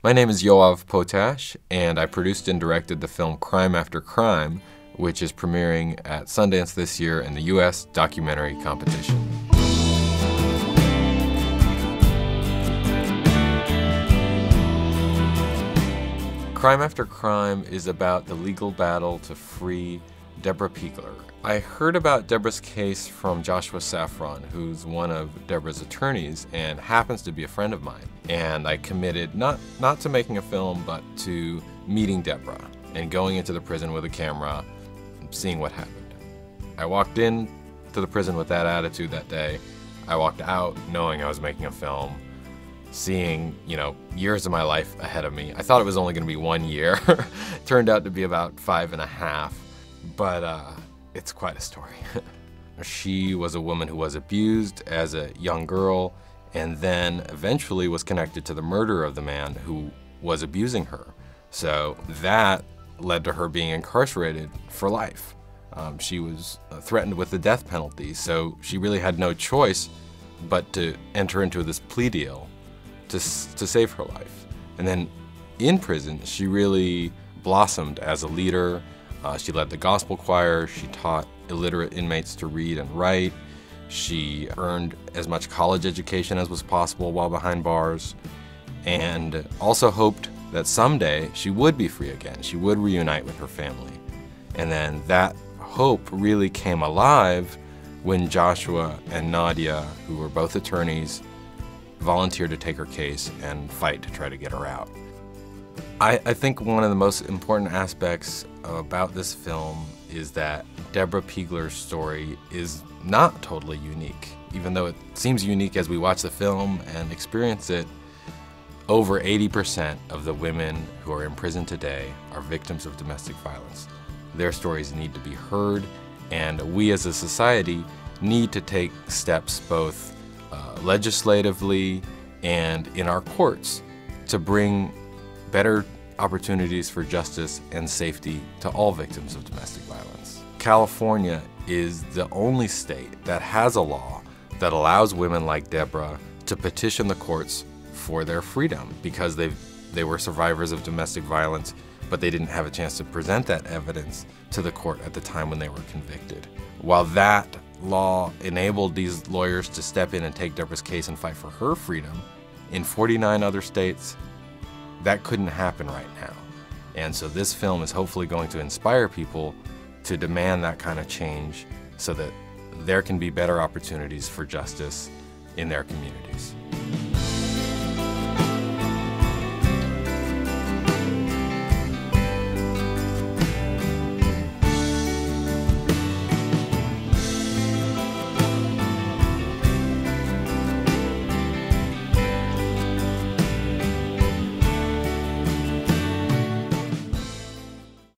My name is Yoav Potash, and I produced and directed the film Crime After Crime, which is premiering at Sundance this year in the U.S. documentary competition. Crime After Crime is about the legal battle to free Deborah Piegler. I heard about Deborah's case from Joshua Safran, who's one of Deborah's attorneys and happens to be a friend of mine. And I committed not to making a film, but to meeting Deborah and going into the prison with a camera, seeing what happened. I walked in to the prison with that attitude that day. I walked out knowing I was making a film, seeing, years of my life ahead of me. I thought it was only going to be 1 year. Turned out to be about 5.5, but it's quite a story. She was a woman who was abused as a young girl and then eventually was connected to the murder of the man who was abusing her. So that led to her being incarcerated for life. She was threatened with the death penalty, so she really had no choice but to enter into this plea deal to save her life. And then in prison, she really blossomed as a leader. She led the gospel choir. She taught illiterate inmates to read and write. She earned as much college education as was possible while behind bars, and also hoped that someday she would be free again. She would reunite with her family. And then that hope really came alive when Joshua and Nadia, who were both attorneys, volunteered to take her case and fight to try to get her out. I think one of the most important aspects about this film is that Deborah Piegler's story is not totally unique. Even though it seems unique as we watch the film and experience it, over 80% of the women who are in prison today are victims of domestic violence. Their stories need to be heard, and we as a society need to take steps both legislatively and in our courts to bring better opportunities for justice and safety to all victims of domestic violence. California is the only state that has a law that allows women like Deborah to petition the courts for their freedom because they were survivors of domestic violence, but they didn't have a chance to present that evidence to the court at the time when they were convicted. While that law enabled these lawyers to step in and take Deborah's case and fight for her freedom, in 49 other states, that couldn't happen right now. And so this film is hopefully going to inspire people to demand that kind of change so that there can be better opportunities for justice in their communities.